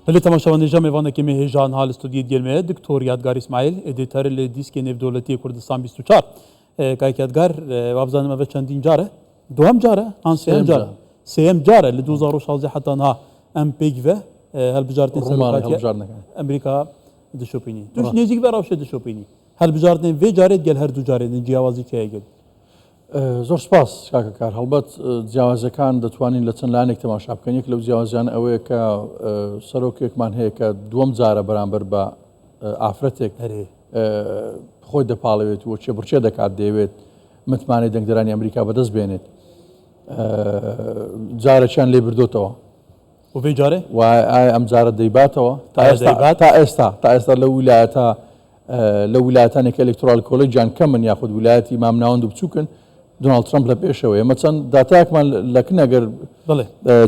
هلی تماشاوندگان میوانه که مهجان حال استودیو گرمه دکتر یادگار اسماعیل ادیتور دیسک نف دولتی کردستان 24 که یادگار وابزانم و چندین جاره دوام جاره آن سیم جاره ل 2016 حتی نه ام پیگ و هل بجارتن سرقاتی امریکا دشوپینی توش نزیک براوش دشوپینی هل بجارتن و جاره گل هر دو جاره جیاوازی که گل زۆر سپاس کاکەکار هەڵبەت جیاوازەکان دەتوانین لە چەند لایەنێک تەماشا بکەین یەک لەو جیاوازیان ئەوەیە کە سەرۆکێکمان هەیە کە دووەم جارە بەرامبەر بە ئافرەتێک خۆی دەپاڵەوێت و چێبڕچێ دەکات دەیەوێت متمانەی دەنگدەرانی ئەمریکا بەدەست بێنێت جارێکیان لێ بردوتەوە وفي جاره؟ ئەم جارە دەیباتەوە تا ئێستا لە ویلایەتانێک ئەلێکتۆرال کۆلێجیان کەمن یاخود ویلایەتی مامناوەند و بچووکن دۆناڵد ترەمپ لە پێشەوە ئێمە چەند داتایەکمان لەکن ئەگەر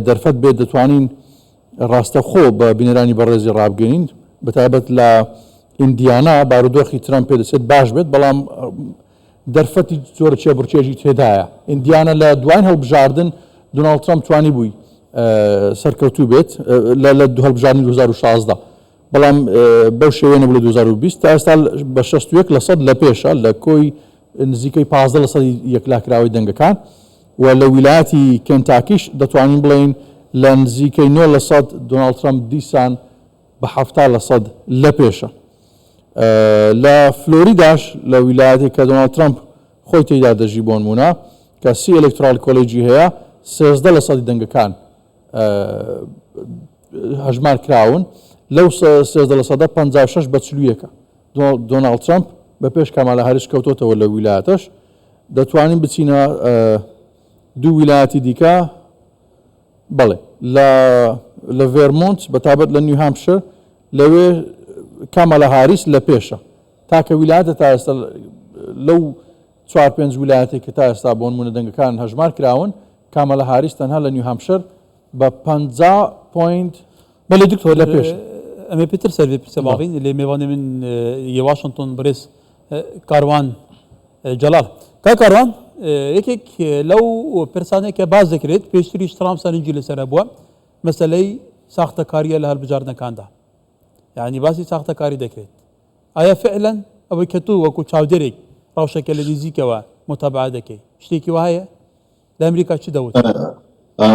دەرفەت بێت دەتوانین ڕاستەخۆ بە بینەرانی بەڕێزی ڕابگەین بەتایبەت لە ئیندیانا بارودۆخی ترەمپ پێ دەچێت باش بێت بەڵام دەرفەتی زۆر چێبڕچێژی تێدایە ئیندیانا لە دوایین هەڵبژاردن دۆناڵد ترەمپ توانی بووی سەرکەوتوو بێت لە هەڵبژاردنی 2016 بەڵام بەو شێوەیە نەبوو لە 2020 تا ئێستا بە 61% لە پێشە لە کۆی نزیکەی 15% یەکلاکراوی دەنگەکان و لە ویلایەتی کێنتاکیش دەتوانین بڵێین لە نزیکەی 9% دۆناڵد ترەمپ دیسان بە 70% لە پێشە لە فلۆریداش لە ویلایەتی کە دۆناڵد ترەمپ خۆی تێیدا دەژی بۆ نمونە کە سی ئەلێکتۆرال کۆلێجی هەیە 13% دەنگەکان هەژمار کراون لەو 13% 56 بە 41 دۆناڵد ترەمپ بە پێش کامالا هاریس کەوتۆتەوە لە ویلایەتەش دەتوانین بچینە دوو ویلایەتی دیکە بەڵێ لە ڤێرمۆنت بەتابەت لە نیو هامپشەر لەوێ کامالا هاریس لە پێشە تاکە ویلایەتە تا ئێستا لەو 4-5 ویلایەتێک کە تا ئێستا بۆ نمونە دەنگەکان هەژمار کراون کامالا هاریس تەنها لە نیو هامپشەر بە 50 پوینت بله دكتور لا بيش أمي بيتر سيرفي بسبابين اللي ميواني من واشنطن بريس كاروان جلال كاروان يكيك لو برسانة كباز ذكرت بيشتري اشترام سنجي لسرابوا مسألة ساخته كارية لها البجارنا كان ده يعني باسي ساخته كاري ذكرت آيا فعلا أو كتو وكو تشاودريك روشة كالذي كوا متابعة ذكي اشتيكي وهاي لأمريكا شو دوت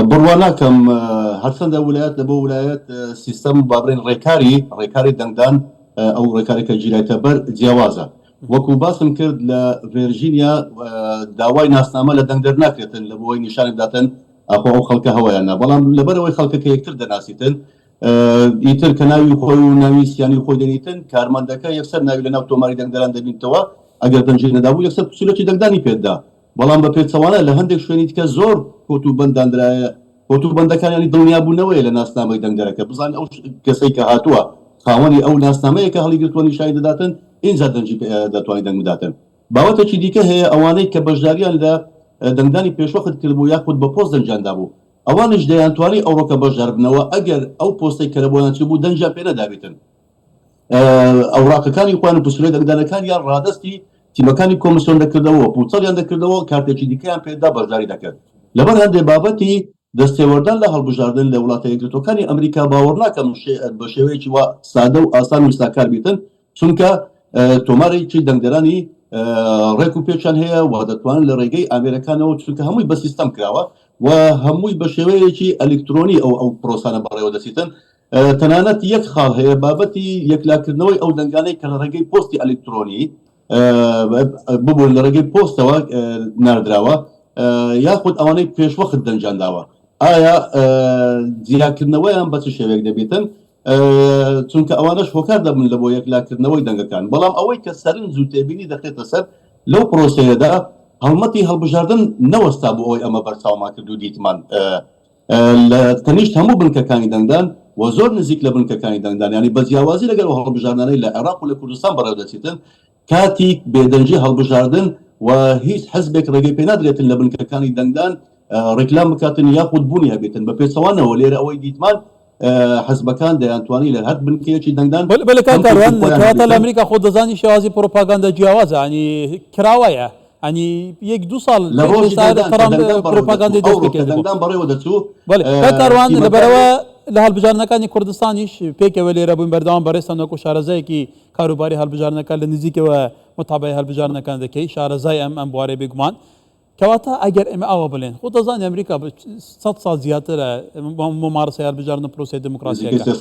بڕواناکەم هەرچەندە ویلایەت لە بۆ ویلایەت سیستەم بابرێن ڕێکاری دەنگدان ئەو ڕێکارێکە جیرایتە بەر جیاوازە وەکو باسم کرد لە ڤێرژینیا داوای ناسنامە لە دەنگدەر ناکرێتن لە بۆی نیشانی بداتن ئەخۆ ئەو خەڵکە هەوایانە بەڵام لەبەرەوەی خەڵکەکە یەکتر دەناسیتن ئیتر کە ناوی خۆی و ناوی سیانی خۆی دەنیتن کارمەندەکە یەکسەر ناوی لە ناو تۆماری دەنگدەران دەبینتەوە ئەگەر دەنجێ نەدابوو یەکسەر پسولەکی دەنگدانی پێدا بەڵام بە پێچەوانە لە هەندێک شوێنی دیکە زۆر کۆتوبەنددانرایە کۆتوبەندەکانی دڵنیابوونەوەی لە ناسنامەی دەنگدەرەکە بزان ئەو کەسەی کە هاتووە خاوەنی ئەو ناسنامەیە کە هەڵیگرتووە نیشانی دەداتن ئینجا دەنجی دەتوانین دەنگ بداتن باوەتێکی دیکە هەیە ئەوانەی کە بەشداریان لە دەنگدانی پێشوەخت کردبوو یاخود بە پۆست دەنجاندا بوو ئەوانش دەیانتوانی ئەوڕۆکە بەشدار بنەوە ئەگەر ئەو پۆستەی کە لە بۆیان چبوو دەنجیان پێ نەدابێتن ئەوراقەکانی خوان و پسولەی دەنگدانەکان یان ڕادستی تیمەکانی کۆمیسیۆن دەکردەوە پوچەڵیان دەکردەوە کارتێکی دیکەیان پێدا بەشداری دەکرد لەبەر هەندێک بابەتی دەستێوەردان لە هەڵبژاردن لە وڵاتە یەکگرتوەکانی ئەمریکا باوەڕ ناکەم بە شێوەیەکی وا سادە و ئاسان و ساکار بیتن چونکە تۆمارێکی دەنگدەرانی ڕێک و پێچیان هەیە و دەتوانن لە ڕێگەی ئامێرەکانەوە چونکە هەمووی بە سیستەم کراوە و هەمووی بە شێوەیەکی ئەلکترۆنی ئەو پرۆسانە بەڕێوە دەچیتن تەنانەت یەک خاڵ هەیە بابەتی یەکلاکردنەوەی ئەو دەنگانەی کە لە ڕێگەی پۆستی ئەلکترۆنی ببوون لە ڕێگەی پۆستەوە ناردراوە یاخود ئەوانەی پێشوەخت دەنجانداوە ئایا جیاکردنەوەیان بە چ شێوەیەک دەبێتن چونکە ئەوانەش هۆکار دەبن لە بۆ یەکلاکردنەوەی دەنگەکان بەڵام ئەوەی کە سەرنج و تێبینی دەخێتە سەر لەو پرۆسەیەدا هەڵمەتی هەڵبژاردن نەوەستا بۆ ئەوەی ئەمە بەرچاوما کرد و دیتمان لە تەنیشت هەموو بنکەکانی دەنگدان و زۆر نزیک لە بنکەکانی دەنگدان ینی بە جیاوازی لەگەڵ هەڵبژاردنەی لە عێراق و لە کوردستان بەڕێوە دەچێتن کاتی بێدەنجی هەڵبژاردن و هیچ حەزبێک ڕێگەی پێ نادرێتن لە بنکەکانی دەنگدان ڕێکلام بکاتن یاخود بوونی هەبێتن بە پێچەوانەوە لێرە ئەوەی دیتمان حەزبەکان دەیانتوانی لە هەر بنکەیەکی دەنگدان بەڵێ کاروان کەواتە لە ئەمریکا خۆ دەزانی شێوازی پرۆپاگاندا جیاوازە ینی کراوایە ینی یەک دو ساڵ پرۆپاگاندای دەست بکرێت بەڵێ کاروان لەبەرەوە لە هەڵبژارنەکانی کوردستانیش پێکەوە لێرە بووین بەردەوام بەڕێستان وەکو شارەزایەکی کاروباری هەڵبژارنەکە لە نزیکەوە متابعی هەڵبژارنەکان دەکەی شارەزای ئەم بوارەی بێگومان کەواتە ئەگەر ئێمە ئەوە بڵێن خۆ دەزانانی ئەمریکا 100 ساڵ زیاترە ممارسەی هەڵبژاردن پرۆسەی دموکراسیەکە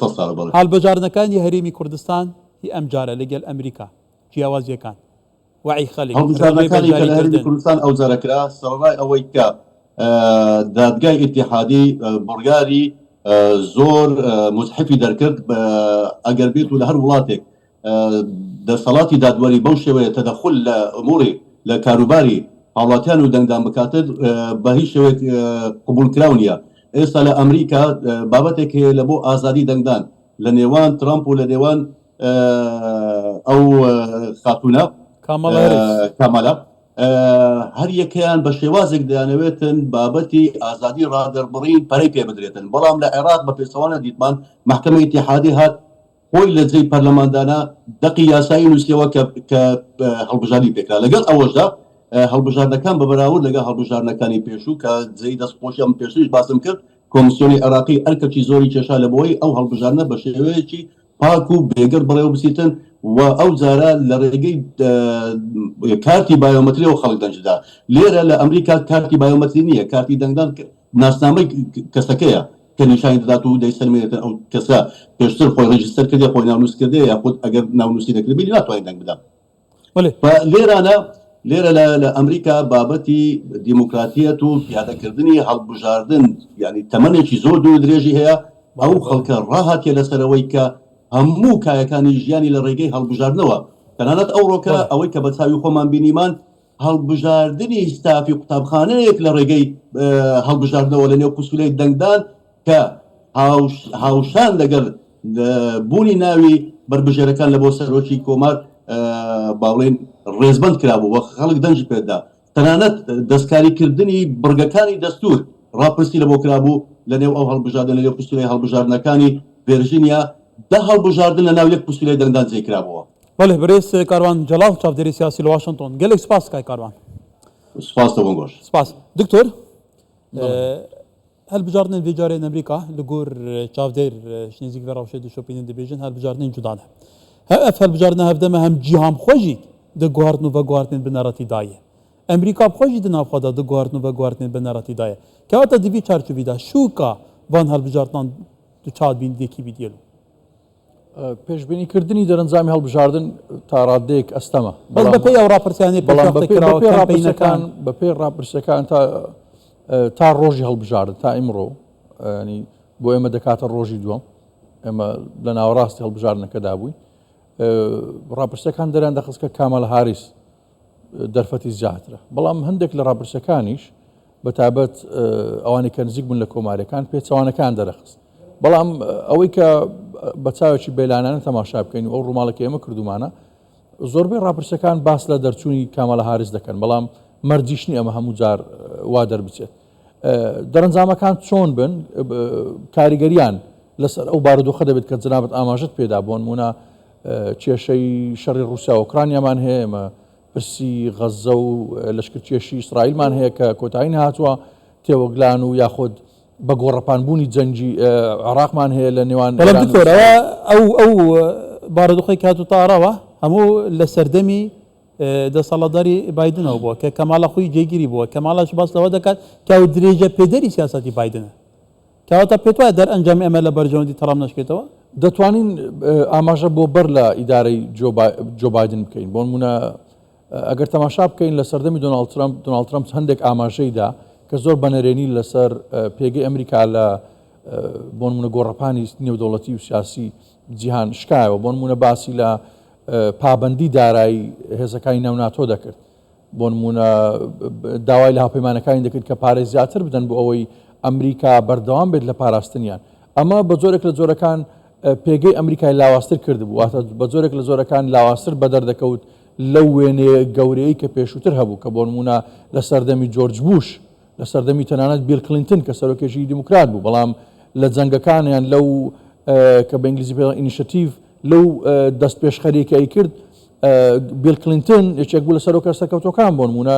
هەڵبژارنەکانی هەرێمی کوردستان هی ئەم جارە لەگەڵ ئەمریکا جیاوازیەکان وعی خەڵک هەڵبژارنەکانی کە لە هەرێمی کوردستان ئەو جارەکرا سەرڕای ئەوەی کە دادگای ئیتیحادی بڕیاری زۆر مزحفی دەرکرد ئەگەر بێت و لە هەر وڵاتێک دەسەڵاتی دادوەری بەو شێوەیە تەدەخل لە ئەموری لە کاروباری هاوڵاتیان و دەنگدان بکاتر بە هیچ شێوەیەک قبولکراو نییە. ئێستا لە ئەمریکا بابەتێک هەیە لە بۆ ئازادی دەنگدان لە نێوان ترامپ و لە نێوان ئەو خاتونە کامەلا هەر یەکەیان بە شێوازێک دەیانەوێتن بابەتی ئازادی ڕادەربڕین پەرەی پێ بدرێتن بەڵام لە عێراق بە پێچەوانە دیتمان محکەمەی ئیتیحادی هات خۆی لە جێی پەرلەماندانە دەقی یاسایی نووسیەوە کە هەڵبژاری پێکرا لەگەڵ ئەوەشدا هەڵبژاردنەکان بە بەراورد لەگەڵ هەڵبژاردنەکانی پێشوو کە جێی دەستخۆشی ئەم پێشوویش باسم کرد کۆمیسیۆنی عێراقی ئەرکەکی زۆری کێشا لە بۆی ئەو هەڵبژاردنە بە شێوەیەکی پاک و بێگەر بڕێوە بسیتن و ئەو جارە لە ڕێگەی کارتی بایۆمەتری و خەڵک دەنجدا لێرە لە ئەمریکا کارتی بایۆمەتری نییە کارتی دەنگدان ناسنامەی کەسەکەیە کە نیشانی دەدات و دەیسەرمێنێتن ئەو کەسە پێشتر خۆی ڕێژیستەر کردێ خۆی ناونووس کردێ یاخود ئەگەر ناونووسی نەکردبی ناتوانین دەنگ بدەم لێرە لە ئەمریکا بابەتی دیموکراتیەت و پیادەکردنی هەڵبژاردن یعنی تەمەنێکی زۆر دوور درێژی هەیە ئەو خەڵکە ڕاهاتیە لەسەرەوەی کە هەموو کایەکانی ژیانی لە ڕێگەی هەڵبژاردنەوە تەنانەت ئەو ڕۆکە ئەوەی کە بە چاوی خۆمان بینیمان هەڵبژاردننی ستافی قوتابخانەیەک لە ڕێگەی هەڵبژاردنەوە لە نێو پسولەی دەنگدان کە هاوشان لەگەر بوونی ناوی بربژێرەکان لە بۆ سەرۆکی کۆمار باڵێن ڕێزبەند کرابوو وە خەڵک دەنجی پێدا تەنانەت دەستکاریکردنی بڕگەکانی دەستور ڕاپرسی لە بۆ کرابوو لە نێو ئەو هەڵبژاردن لە نێو پسولەی هەڵبژاردنەکانی ڤێرژینیا ده هەڵبژاردن لە ناو یەک پسولەی دەنگدان جێکرابووە. بەڵێ بەڕێز کاروان جەڵال چاودێری سیاسی لە واشنگتن گەلێک سپاس کای کاروان سپاس دەبم گۆش سپاس دکتۆر هەڵبژاردنên vê carê ئەمریکا li gor çavdêr nêzik ve rewşê dişopînin dibêjin هەڵبژاردنên cuda ne ev هەڵبژاردنە hevdeme hem cîhan xwe jî di guhardin û veguhardinên bi neratî daye ئەمریکا xwe jî di navxwe de di guhardin û veguhardinên bi neratî daye kewata di vî çarçovî de şûka van هەڵبژاردnan du çad bîn dekî bî diyelim پێشبینیکردنی دەرەنجامی هەڵبژاردن تا ڕادەیەک ئەستەمە بەس بە پێی ئەو راپرسیانەی بە پێی راپرسەکان تا ڕۆژی هەڵبژاردن تا ئیمڕۆ ینی بۆ ئێمە دەکاتە ڕۆژی دووەم ئێمە لە ناوەڕاستی هەڵبژاردنەکەدا بووین راپرسەکان دەریان دەخست کە کامەلا هاریس دەرفەتی زیاترە بەڵام هەندێک لە راپرسەکانیش بەتابەت ئەوانی کە نزیک بوون لە کۆماریەکان پێچەوانەکان دەرەخست بەڵام ئەوەی کە بە چاوێکی بێلانانە تەماشا بکەین و ئەو ڕووماڵەکە ئێمە کردومانە زۆربەی راپرسەکان باس لە دەرچوونی کامەلا هاریس دەکەن بەڵام مەرجیشنی ئەمە هەموو جار وا دەربچێت دەرەنجامەکان چۆن بن کاریگەریان لەسەر ئەو بارودۆخە دەبێت کە جنابەت ئاماژت پێدا بۆ نمونە کێشەی شەڕی رووسیا و ئوکرانیامان هەیە ئێمە پرسی غەزە و لەشکرکێشی ئیسرائیلمان هەیە کە کۆتایی هاتووە تێوەگلان و یاخود بە گۆڕەپانبوونی جەنگی عێراقمان هەیە لە نێوان ئەو بارودۆخی کاتو تاڕەوە هەموو لە سەردەمی دەسەڵاتداری بایدنەوە بووە کە کەماڵە خۆی جێگیری بووە کەماڵەش باس لەوە دەکات کە ئەو درێژە پێدەری سیاسەتی بایدنە کەواتە پێت وایە دەرئەنجامی ئەمە لە بەرژەوەندی تەڕام نەشکێتەوە دەتوانین ئاماژە بۆ بەر لە ئیدارەی جۆ بایدن بکەین بۆ نمونە ئەگەر تەماشا بکەین لە سەردەمی دۆناڵد ترامپ هەندێک ئاماژەیدا کە زۆر بەنەرێنی لەسەر پێگەی ئەمریکا لە بۆ نمونە گۆڕەپانی نێودەوڵەتی و سیاسی جیهان شکایەوە بۆ نمونە باسی لە پابەندی دارایی هێزەکانی ناو ناتۆ دەکرد بۆ نمونە داوای لە هاوپەیمانەکانی دەکرد کە پارەی زیاتر بدەن بۆ ئەوەی ئەمریکا بەردەوام بێت لە پاراستنیان ئەمە بە جۆرێک لە جۆرەکان پێگەی ئەمریکای لاواستر کردبوو واتە بە جۆرێک لە جۆرەکان لاواستر بەدەردەکەوت لەو وێنێ گەورەی کە پێشووتر هەبوو کە بۆ نمونە لە سەردەمی جۆرج بوش لە سەردەمی تەنانەت بیل کلینتن کە سەرۆکێژی دیموکرات بوو بەڵام لە جەنگەکانیان لەو کە بە ئینگلیزی پێ ئینیشەتیڤ لەو دەست پێشخەریکەی کرد بیل کلینتن یەکێک بوو لە سەرۆکە سەرکەوتوەکان بۆ نمونە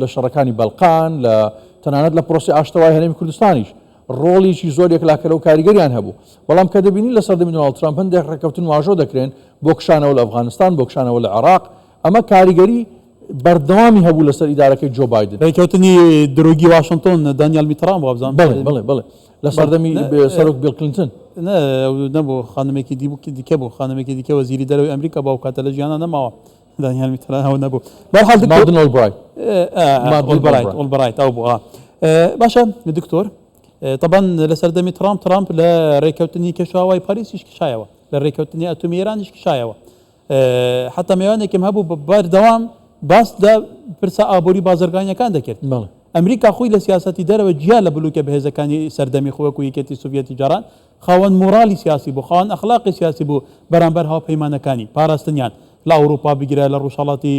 لە شەڕەکانی بەڵقان لە تەنانەت لە پرۆسی ئاشتەوای هەرێمی کوردستانیش ڕۆڵێکی زۆرێک لاکەرە و کاریگەریان هەبوو بەڵام کە دەبینی لە سەردەمی دۆناڵد ترامپ هەندێک ڕێکەوتن واژۆ دەکرێن بۆ کشانەوە لە ئەفغانستان بۆ کشانەوە لە عێراق ئەمە کاریگەری بەردەوامی هەبوو لەسەر ئیدارەکەی جۆ بایدن ڕێکەوتنی دروگی واشنگتن دانیال میتران وابزان بڵێ لە سەردەمی سەرۆک بیل کلینتن نەبوو خانمێکی دیکە بوو خانمێکی دیکە وەزیری دەرەوەی ئەمریکا باو کاتە لە ژیانە نەماوە دانیال میتران هەوە نەبوو بەرحال مادن ئۆلبرایت ئۆلبرایت ئەو بووە باشە دکتۆر طبعا لە سەردەمی ترامپ لە ڕێکەوتنی کێشاوای پاریسیش کشایەوە لە ڕێکەوتنی ئەتۆمی ئێرانیش کشایەوە حتا میوانێکم هەبوو بەردەوام باس لە پرسە ئابووری بازرگانیەکان دەکرد ئەمریکا خۆی لە سیاسەتی دەرەوە جیا لە بلوکە بەهێزەکانی سەردەمی خۆوەکو یەکێتی سوڤێتی جاران خاوەن مۆرالی سیاسی بوو خاوەن ئەخلاقی سیاسی بوو بەرامبەر هاوپەیمانەکانی پاراستنیان لە ئەوروپا بگیرە لە ڕۆژهەڵاتی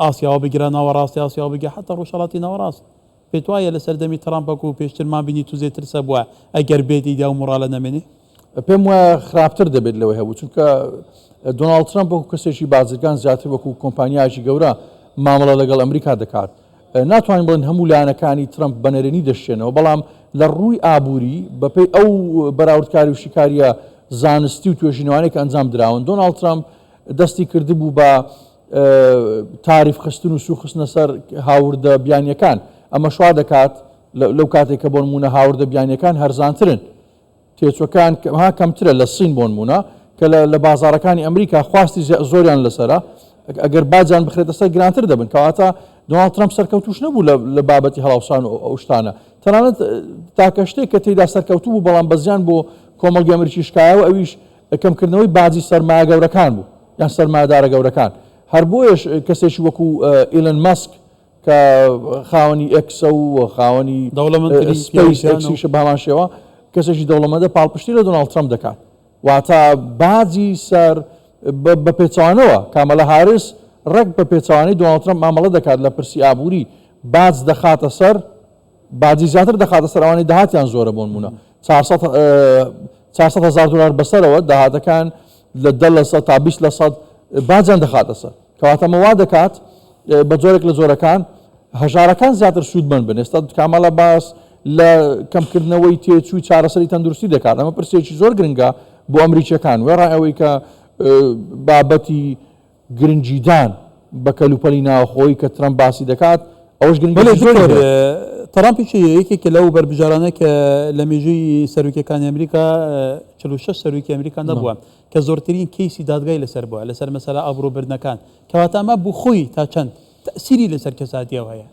ئاسیاوە بگیرە ناوەڕاستی ئاسیاوە بگیرە حتا ڕۆژهەڵاتی ناوەڕاست پێت وایە لە سەردەمی ترامپەکو و پێشترمان بینی توزێ ترسە بووە ئەگەر بێتی دا و مۆراڵە نەمێنێ پێم وایە خراپتر دەبێت لەوەی هەبوو چونکە دۆناڵد ترامپ وەکو کەسێکی بازرگان زیاتر وەکو کۆمپانیایکی گەورە مامەڵە لەگەڵ ئەمریکا دەکات ناتوانین بڵێن هەموو لایەنەکانی ترامپ بەنەرێنی دەشێنەوە بەڵام لە ڕووی ئابووری بەپێی ئەو بەراوردکاری و شیکاریە زانستی و توێژینەوانەی کە ئەنجام دراون دۆناڵد ترامپ دەستی کردبوو بە تاریف خستن و سوخستنە سەر هاوردە بیانیەکان ئەمە شوا دەکات لەو کاتێک کە بۆ نمونە هاوردە بیانیەکان هەرزانترن تێچوەکان کەمترە لە سین بۆ نمونە کە لە بازارەکانی ئەمریکا خواستی زۆریان لەسەرە ئەگەر باجان بخرێتە سەر گرانتر دەبن کەواتە دۆناڵد ترامپ سەرکەوتوش نەبوو لە بابەتی هەڵاوسان و ئەو شتانە تەنانەت تاکە شتێک کە تێیدا سەرکەوتوو بوو بەڵام بەزیان بۆ کۆمەڵگەی ئەمریکی شکایەوە ئەویش کەمکردنەوەی باجی سەرمایە گەورەکان بوو یان سەرمایەدارە گەورەکان هەر بۆیش کەسێکی وەکو ئیلن مەسک کە خاوەنی ئەکسە و خاوەنی سپیسیشە بەهەمان شێوە کەسێکی دەوڵەمەندە پاڵپشتی لە دۆناڵد ترامپ دەکات واتە باجی سەر بە پێچوانەوە کامەلە هاریس ڕێک بە پێچوانەی دۆناڵد ترامپ مامەڵە دەکات لە پرسی ئابووری باج دەخاتە سەر باجی زیاتر دەخاتە سەر ئەوانەی داهاتیان زۆرە بۆ نمونە 400,000 دلار بەسەرەوە داهاتەکان لە 10% تا 20% باجیان دەخاتە سەر کەواتە مەوا دەکات بە جۆرێک لە جۆرەکان هەژارەکان زیاتر سوودمەند بن ئێستا کامەڵە باس لە کەمکردنەوەی تێچووی چارەسەری تەندروستی دەکات ئەمە پرسێکی زۆر گرنگە بۆ ئەمریکیەکان وێڕای ئەوەی کە بابەتی گرنجیدان بە کەلوپەلی ناوخۆی کە ترامپ باسی دەکات ئەوش گرنگی زۆر ترامپیش یەکێکە لەو بەربژارانە کە لە مێژووی سەرۆکیەکانی ئەمریکا 46 سەرۆکی ئەمریکا نەبووە کە زۆرترین کەیسی دادگای لەسەر بووە لەسەر مەسەلە ئابڕووبردنەکان کەواتە ئەمە بوو خۆی تا چەند تەسیری لەسەر کەساتیەوە هەیە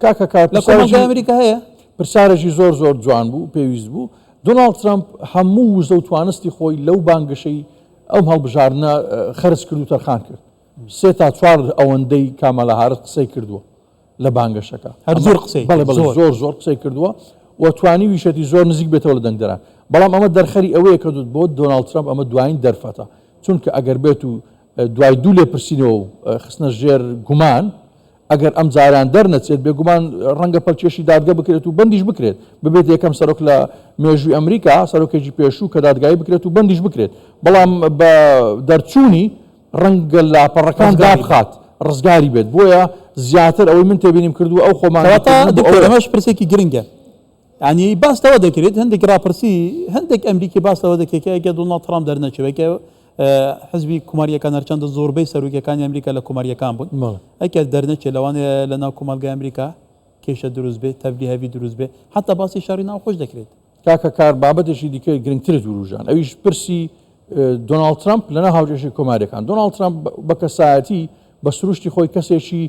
کاکە کار لە کۆمەڵگەی ئەمریکا هەیە پرسیارێکی زۆر جوان بوو پێویست بوو دۆناڵد ترامپ هەموو وزە و توانستی خۆی لەو بانگشەی ئەو هەڵبژارنە خەرج کرد و تەرخان کرد 3 تا 4 ئەوەندەی کامەلە هاریس قسەی کردووە لە بانگەشەکە هەر زۆر قسەی زۆر قسەی کردووە و توانی ویشەتی زۆر نزیک بێتەوە لە دەنگدەران بەڵام ئەمە دەرخەری ئەوەیە کردوت بۆ دۆناڵد ترامپ ئەمە دوایین دەرفەتە چونکە ئەگەر بێت و دوای دوو لێ پرسینەوە و خستنە ژێر گومان ئەگەر ئەم جاران دەرنەچێت بێگومان ڕەنگە پەلکێشی دادگا بکرێت و بەندیش بکرێت ببێت یەکەم سەرۆک لە مێژووی ئەمریکا سەرۆکێکی پێشوو کە دادگایی بکرێت و بەندیش بکرێت بەڵام بە دەرچوونی ڕەنگە لاپەڕەکان دابخات ڕزگاری بێت بۆیە زیاتر ئەوەی من تێبینیم کردو ئەو خۆمانەمەش پرسێکی گرنگە ینی باستەوە دەکرێت هەندێک راپرسی هەندێک ئەمریکی باستەوە دەکێت ئەگە دۆناڵد ترامپ دەرنەچێتکە حزبی کوماریەکان هەرچەندە زۆربەی سەرۆکیەکانی ئەمریکا لە کوماریەکان بوون ئەگە دەرنەچێت لەوانەیە لە ناو کۆمەلگای ئەمریکا کێشە دروست بێت تەبلی هەوی دروست بێت حتا باسی شاری ناوخۆش دەکرێت کاکە کار بابەتێکی دیکە گرنگتر دوروژان ئەویش پرسی دۆناڵد ترامپ لەناو هاوجێشی کۆماریەکان دۆناڵد ترامپ بە کەسایەتی بە سروشتی خۆی کەسێکی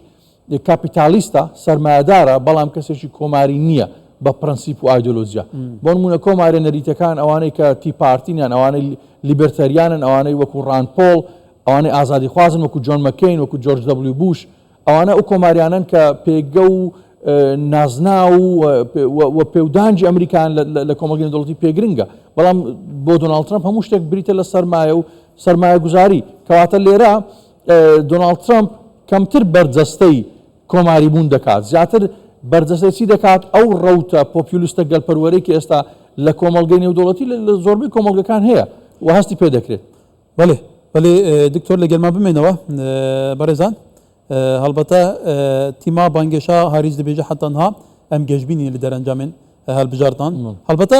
کاپیتالیستە سەرمایەدارە بەڵام کەسێکی کۆماری نییە بە پرەنسیپ و ئایدۆلۆژیا بۆ نمونە کۆمارە نەریتەکان ئەوانەی کە تی پارتینیان ئەوانەی لیبرتەریانن ئەوانەی وەکو ڕان پۆڵ ئەوانەی ئازادی خوازن وەکو جۆن مەکەین وەکو جۆرج دەبلیو بوش ئەوانە ئەو کۆماریانن کە پێگە و نازنا و پێودانجی ئەمریکان لە کۆمەلگەی نێودەوڵەتی پێگرنگە بەڵام بۆ دۆناڵد ترامپ هەموو شتێک بریتە لە سەرمایە و سەرمایە گوزاری کەواتە لێرە دۆناڵد ترامپ کەمتر بەرجەستەی کۆماری بوون دەکات زیاتر بەرجەستەی دەکات ئەو ڕەوتە پۆپیولیستە گەلپەروەرەی کە ئێستا لە کۆمەلگەی نێودەوڵەتی لە زۆربەی کۆمەلگەکان هەیە و هەستی پێ دەکرێت بەڵێ دکتۆر لەگەڵمان بمێنەوە بەڕێزان هەڵبەتە تیما بانگێشا هاریز دەبێژە حتەنها ئەم گەشتبینی لە دەرەنجامێن هەڵبژاردان هەڵبەتە